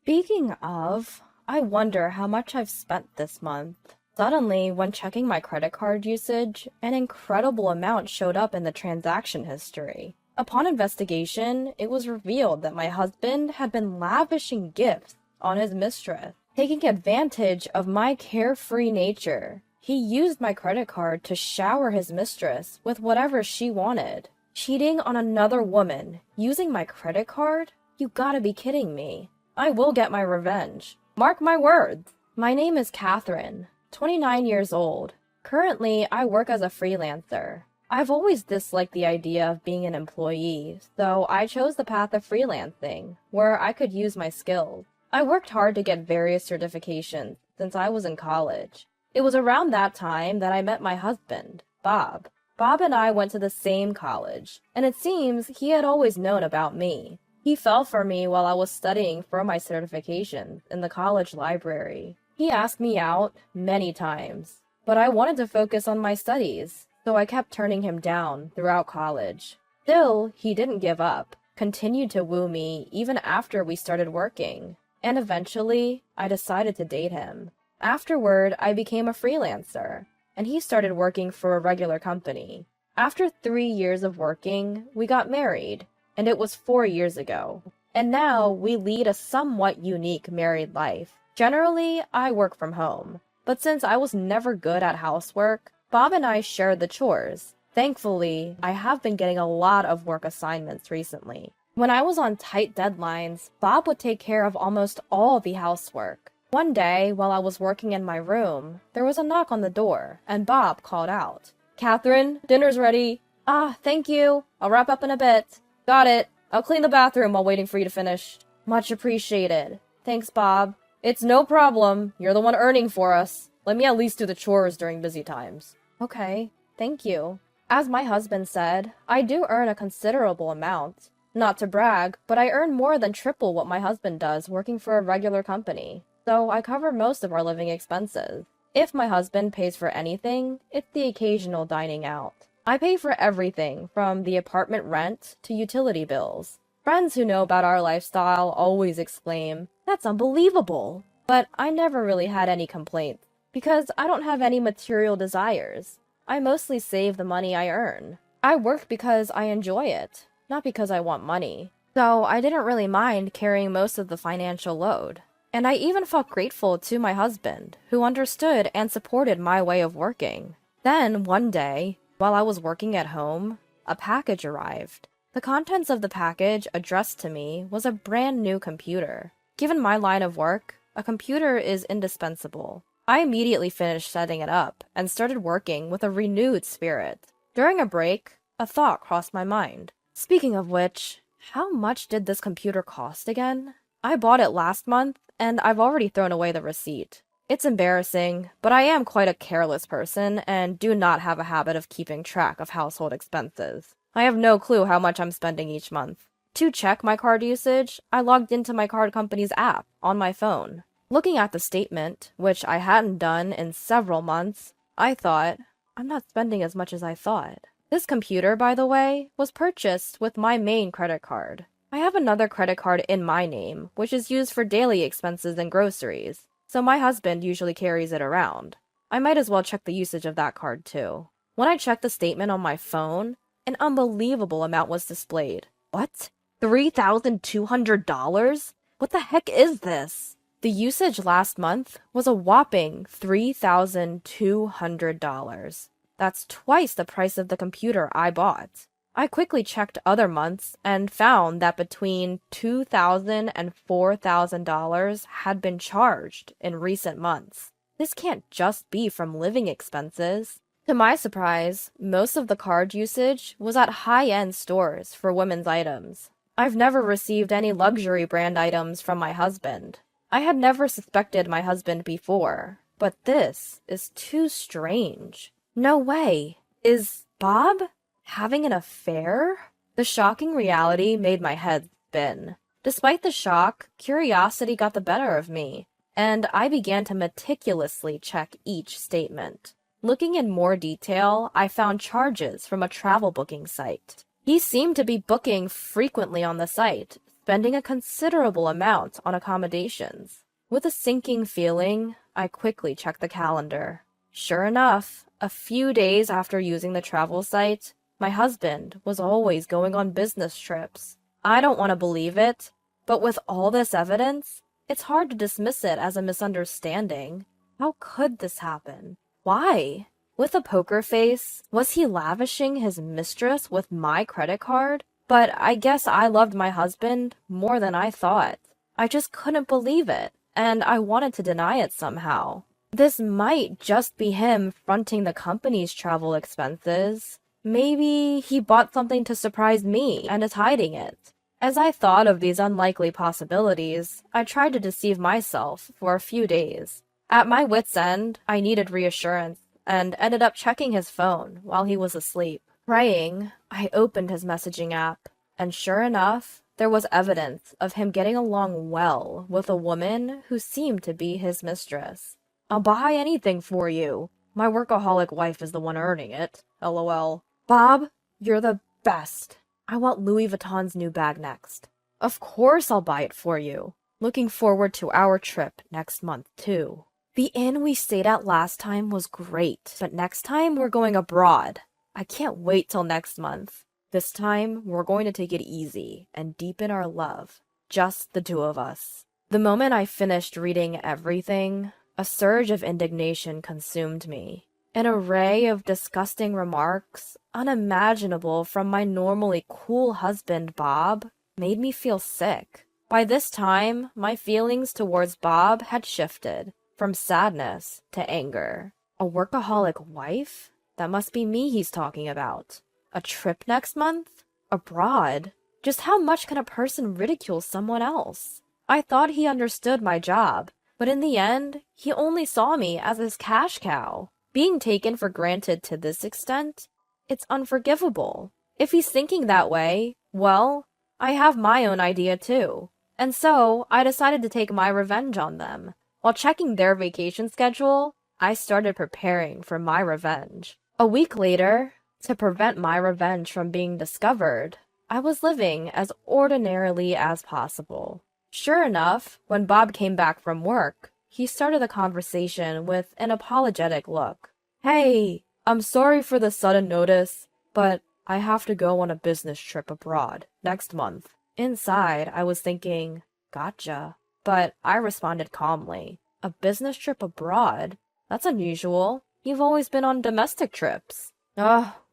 Speaking of, I wonder how much I've spent this month. Suddenly, when checking my credit card usage, an incredible amount showed up in the transaction history. Upon investigation, it was revealed that my husband had been lavishing gifts on his mistress, taking advantage of my carefree nature. He used my credit card to shower his mistress with whatever she wanted. Cheating on another woman using my credit card? You gotta be kidding me. I will get my revenge. Mark my words. My name is Catherine, 29 years old. Currently, I work as a freelancer. I've always disliked the idea of being an employee, so I chose the path of freelancing, where I could use my skills. I worked hard to get various certifications since I was in college. It was around that time that I met my husband, Bob. Bob and I went to the same college, and it seems he had always known about me. He fell for me while I was studying for my certifications in the college library. He asked me out many times, but I wanted to focus on my studies, so I kept turning him down throughout college. Still, he didn't give up, continued to woo me even after we started working, and eventually, I decided to date him. Afterward, I became a freelancer, and he started working for a regular company. After 3 years of working, we got married, and it was 4 years ago. And now we lead a somewhat unique married life. Generally, I work from home, but since I was never good at housework, Bob and I shared the chores. Thankfully, I have been getting a lot of work assignments recently. When I was on tight deadlines, Bob would take care of almost all the housework. One day, while I was working in my room, there was a knock on the door, and Bob called out, "Catherine, dinner's ready." "Ah, thank you. I'll wrap up in a bit." "Got it. I'll clean the bathroom while waiting for you to finish." "Much appreciated." "Thanks, Bob." "It's no problem. You're the one earning for us. Let me at least do the chores during busy times." "Okay, thank you." As my husband said, I do earn a considerable amount. Not to brag, but I earn more than triple what my husband does working for a regular company. So I cover most of our living expenses. If my husband pays for anything, it's the occasional dining out. I pay for everything from the apartment rent to utility bills. Friends who know about our lifestyle always exclaim, "That's unbelievable!" But I never really had any complaints because I don't have any material desires. I mostly save the money I earn. I work because I enjoy it, not because I want money. So I didn't really mind carrying most of the financial load. And I even felt grateful to my husband, who understood and supported my way of working. Then, one day, while I was working at home, a package arrived. The contents of the package addressed to me was a brand new computer. Given my line of work, a computer is indispensable. I immediately finished setting it up and started working with a renewed spirit. During a break, a thought crossed my mind. Speaking of which, how much did this computer cost again? I bought it last month, and I've already thrown away the receipt. It's embarrassing, but I am quite a careless person and do not have a habit of keeping track of household expenses. I have no clue how much I'm spending each month. To check my card usage, I logged into my card company's app on my phone. Looking at the statement, which I hadn't done in several months, I thought, I'm not spending as much as I thought. This computer, by the way, was purchased with my main credit card. I have another credit card in my name, which is used for daily expenses and groceries, so my husband usually carries it around. I might as well check the usage of that card too. When I checked the statement on my phone, an unbelievable amount was displayed. What? $3,200? What the heck is this? The usage last month was a whopping $3,200. That's twice the price of the computer I bought. I quickly checked other months and found that between $2,000 and $4,000 had been charged in recent months. This can't just be from living expenses. To my surprise, most of the card usage was at high-end stores for women's items. I've never received any luxury brand items from my husband. I had never suspected my husband before, but this is too strange. No way. Is Bob having an affair? The shocking reality made my head spin. Despite the shock, curiosity got the better of me, and I began to meticulously check each statement. Looking in more detail, I found charges from a travel booking site. He seemed to be booking frequently on the site, spending a considerable amount on accommodations. With a sinking feeling, I quickly checked the calendar. Sure enough, a few days after using the travel site, my husband was always going on business trips. I don't want to believe it, but with all this evidence, it's hard to dismiss it as a misunderstanding. How could this happen? Why? With a poker face, was he lavishing his mistress with my credit card? But I guess I loved my husband more than I thought. I just couldn't believe it, and I wanted to deny it somehow. This might just be him fronting the company's travel expenses. Maybe he bought something to surprise me and is hiding it. As I thought of these unlikely possibilities, I tried to deceive myself for a few days. At my wit's end, I needed reassurance and ended up checking his phone while he was asleep. Praying, I opened his messaging app, and sure enough, there was evidence of him getting along well with a woman who seemed to be his mistress. "I'll buy anything for you. My workaholic wife is the one earning it. LOL. Bob, you're the best. I want Louis Vuitton's new bag next. Of course I'll buy it for you. Looking forward to our trip next month, too. The inn we stayed at last time was great, but next time we're going abroad. I can't wait till next month. This time, we're going to take it easy and deepen our love. Just the two of us." The moment I finished reading everything, a surge of indignation consumed me. An array of disgusting remarks, unimaginable from my normally cool husband Bob, made me feel sick. By this time, my feelings towards Bob had shifted from sadness to anger. A workaholic wife? That must be me he's talking about. A trip next month? Abroad? Just how much can a person ridicule someone else? I thought he understood my job, but in the end, he only saw me as his cash cow. Being taken for granted to this extent, it's unforgivable. If he's thinking that way, well, I have my own idea too. And so, I decided to take my revenge on them. While checking their vacation schedule, I started preparing for my revenge. A week later, to prevent my revenge from being discovered, I was living as ordinarily as possible. Sure enough, when Bob came back from work, he started the conversation with an apologetic look. "Hey, I'm sorry for the sudden notice, but I have to go on a business trip abroad next month." Inside, I was thinking, gotcha. But I responded calmly. "A business trip abroad? That's unusual. You've always been on domestic trips."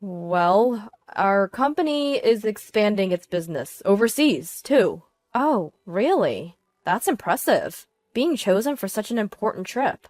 Well, our company is expanding its business overseas, too." "Oh, really? That's impressive. Being chosen for such an important trip."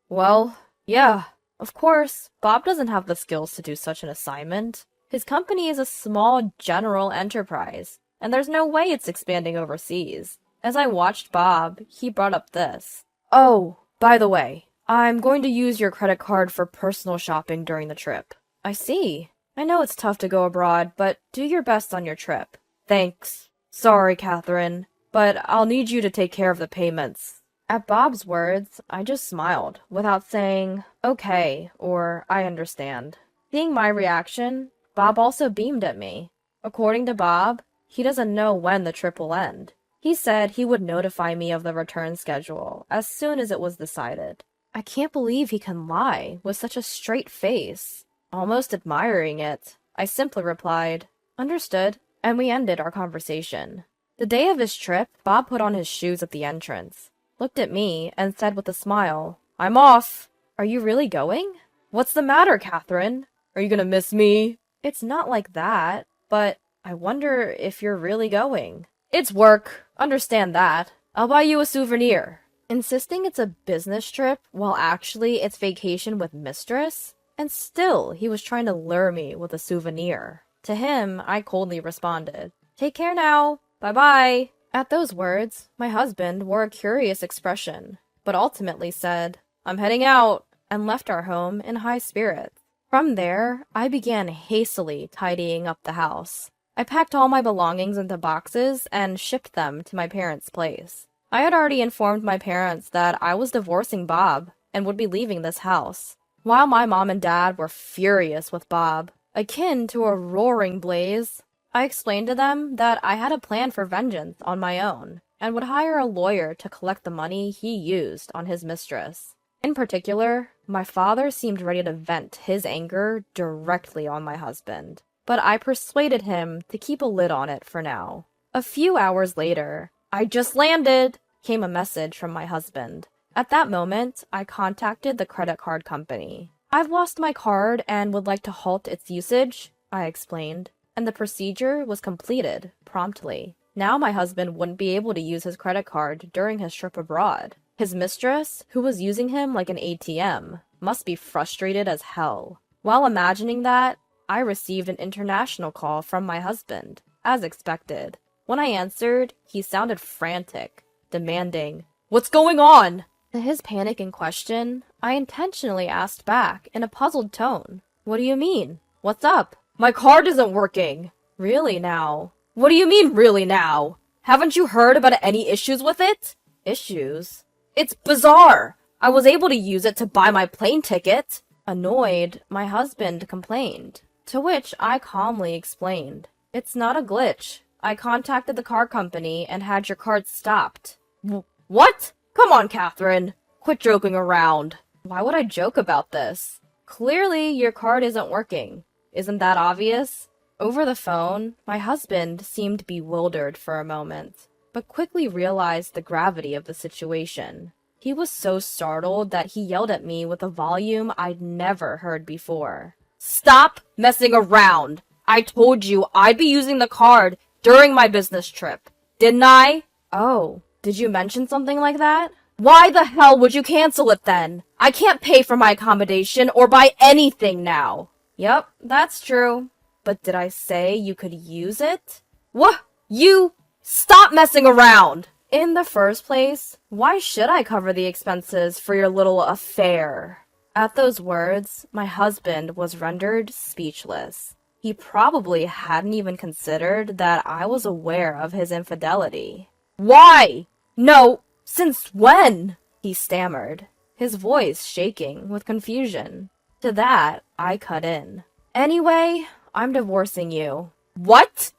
Well, yeah. Of course, Bob doesn't have the skills to do such an assignment. His company is a small general enterprise, and there's no way it's expanding overseas. As I watched Bob, he brought up this. "Oh, by the way, I'm going to use your credit card for personal shopping during the trip." "I see. I know it's tough to go abroad, but do your best on your trip." "Thanks. Sorry, Catherine, but I'll need you to take care of the payments." At Bob's words, I just smiled, without saying, "Okay," or "I understand." Seeing my reaction, Bob also beamed at me. According to Bob, he doesn't know when the trip will end. He said he would notify me of the return schedule as soon as it was decided. I can't believe he can lie with such a straight face. Almost admiring it, I simply replied, "Understood," and we ended our conversation. The day of his trip, Bob put on his shoes at the entrance, looked at me, and said with a smile, "I'm off." "Are you really going?" "What's the matter, Catherine? Are you gonna miss me?" "It's not like that, but I wonder if you're really going." "It's work. Understand that. I'll buy you a souvenir." Insisting it's a business trip while actually it's vacation with mistress? And still, he was trying to lure me with a souvenir. To him, I coldly responded, "Take care now. Bye-bye." At those words, my husband wore a curious expression, but ultimately said, "I'm heading out," and left our home in high spirits. From there, I began hastily tidying up the house. I packed all my belongings into boxes and shipped them to my parents' place. I had already informed my parents that I was divorcing Bob and would be leaving this house. While my mom and dad were furious with Bob, akin to a roaring blaze, I explained to them that I had a plan for vengeance on my own and would hire a lawyer to collect the money he used on his mistress. In particular, my father seemed ready to vent his anger directly on my husband, but I persuaded him to keep a lid on it for now. A few hours later, "I just landed," came a message from my husband. At that moment, I contacted the credit card company. "I've lost my card and would like to halt its usage," I explained, and the procedure was completed promptly. Now my husband wouldn't be able to use his credit card during his trip abroad. His mistress, who was using him like an ATM, must be frustrated as hell. While imagining that, I received an international call from my husband, as expected. When I answered, he sounded frantic, demanding, "What's going on?" To his panic in question, I intentionally asked back in a puzzled tone, "What do you mean? What's up?" "My card isn't working." "Really now?" "What do you mean, really now? Haven't you heard about any issues with it?" "Issues?" "It's bizarre. I was able to use it to buy my plane ticket." Annoyed, my husband complained, to which I calmly explained, "It's not a glitch. I contacted the car company and had your card stopped." What? Come on, Catherine. Quit joking around. Why would I joke about this? Clearly, your card isn't working. Isn't that obvious? Over the phone, my husband seemed bewildered for a moment, but quickly realized the gravity of the situation. He was so startled that he yelled at me with a volume I'd never heard before. "Stop messing around! I told you I'd be using the card during my business trip, didn't I?" "Oh, did you mention something like that?" "Why the hell would you cancel it then? I can't pay for my accommodation or buy anything now." "Yep, that's true. But did I say you could use it?" "What? You? Stop messing around!" "In the first place, why should I cover the expenses for your little affair?" At those words, my husband was rendered speechless. He probably hadn't even considered that I was aware of his infidelity. "Why? No, since when?" he stammered, his voice shaking with confusion. To that, I cut in. "Anyway, I'm divorcing you." "What?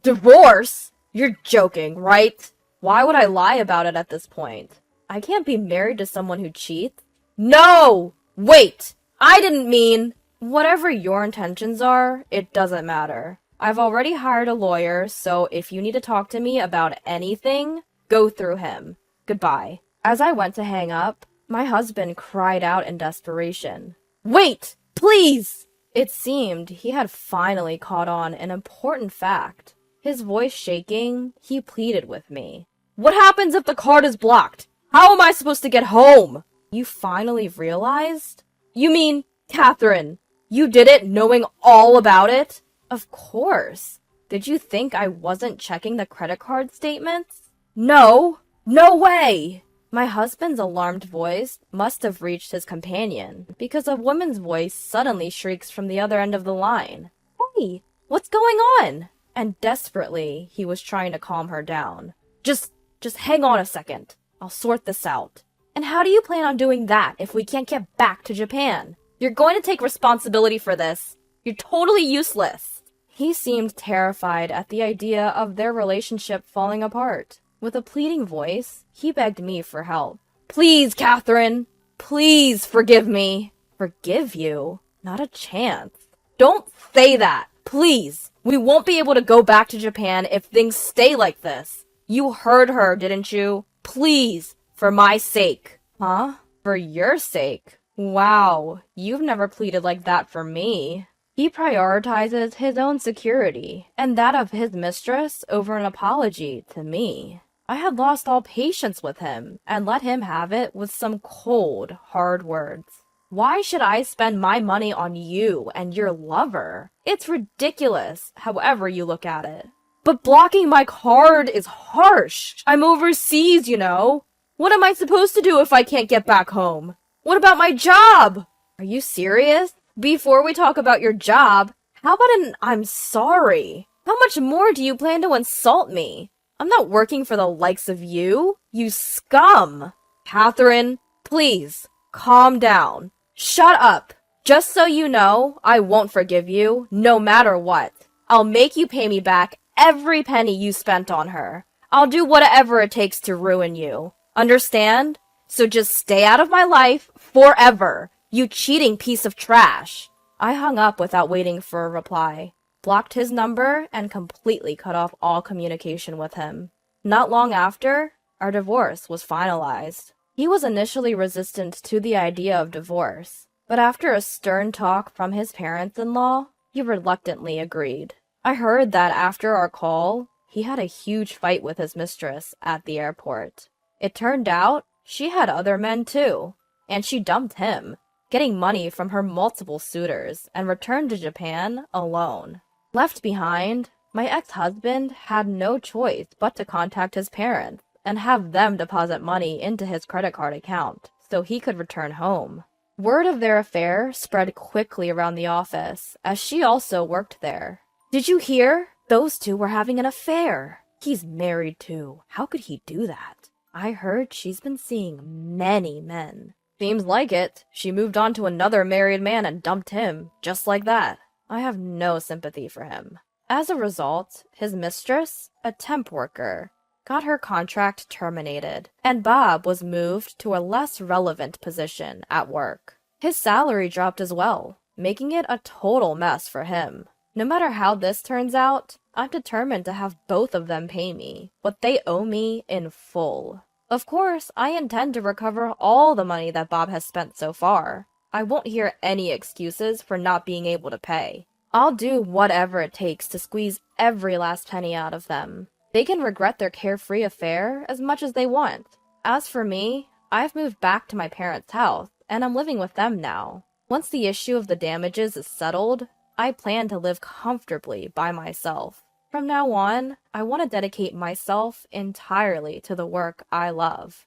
Divorce? You're joking, right?" Why would I lie about it at this point? I can't be married to someone who cheats. "No! Wait! I didn't mean—" "Whatever your intentions are, it doesn't matter. I've already hired a lawyer, so if you need to talk to me about anything, go through him. Goodbye." As I went to hang up, my husband cried out in desperation, "Wait! Please!" It seemed he had finally caught on an important fact. His voice shaking, he pleaded with me. "What happens if the card is blocked? How am I supposed to get home?" "You finally realized?" "You mean, Catherine, you did it knowing all about it?" "Of course. Did you think I wasn't checking the credit card statements?" "No! No way!" My husband's alarmed voice must have reached his companion, because a woman's voice suddenly shrieks from the other end of the line. "Hey, what's going on?" And desperately, he was trying to calm her down. Just hang on a second. I'll sort this out." "And how do you plan on doing that if we can't get back to Japan? You're going to take responsibility for this. You're totally useless." He seemed terrified at the idea of their relationship falling apart. With a pleading voice, he begged me for help. "Please, Catherine! Please forgive me." "Forgive you? Not a chance." "Don't say that! Please! We won't be able to go back to Japan if things stay like this. You heard her, didn't you? Please, for my sake." "Huh? For your sake? Wow, you've never pleaded like that for me." He prioritizes his own security and that of his mistress over an apology to me. I had lost all patience with him and let him have it with some cold, hard words. Why should I spend my money on you and your lover? It's ridiculous, however you look at it. "But blocking my card is harsh. I'm overseas, you know. What am I supposed to do if I can't get back home? What about my job?" "Are you serious? Before we talk about your job, how about an I'm sorry? How much more do you plan to insult me? I'm not working for the likes of you, you scum." "Catherine, please, calm down. Shut up. Just so you know, I won't forgive you, no matter what. I'll make you pay me back every penny you spent on her. I'll do whatever it takes to ruin you. Understand? So just stay out of my life forever, you cheating piece of trash. I hung up without waiting for a reply, blocked his number, and completely cut off all communication with him. Not long after, our divorce was finalized. He was initially resistant to the idea of divorce, but after a stern talk from his parents-in-law, he reluctantly agreed. I heard that after our call, he had a huge fight with his mistress at the airport. It turned out she had other men too, and she dumped him, getting money from her multiple suitors, and returned to Japan alone. Left behind, my ex-husband had no choice but to contact his parents and have them deposit money into his credit card account so he could return home. Word of their affair spread quickly around the office, as she also worked there. Did you hear? Those two were having an affair. He's married too. How could he do that? I heard she's been seeing many men. Seems like it. She moved on to another married man and dumped him, just like that. I have no sympathy for him. As a result, his mistress, a temp worker, got her contract terminated, and Bob was moved to a less relevant position at work. His salary dropped as well, making it a total mess for him. No matter how this turns out, I'm determined to have both of them pay me what they owe me in full. Of course, I intend to recover all the money that Bob has spent so far. I won't hear any excuses for not being able to pay. I'll do whatever it takes to squeeze every last penny out of them. They can regret their carefree affair as much as they want. As for me, I've moved back to my parents' house, and I'm living with them now. Once the issue of the damages is settled, I plan to live comfortably by myself. From now on, I want to dedicate myself entirely to the work I love.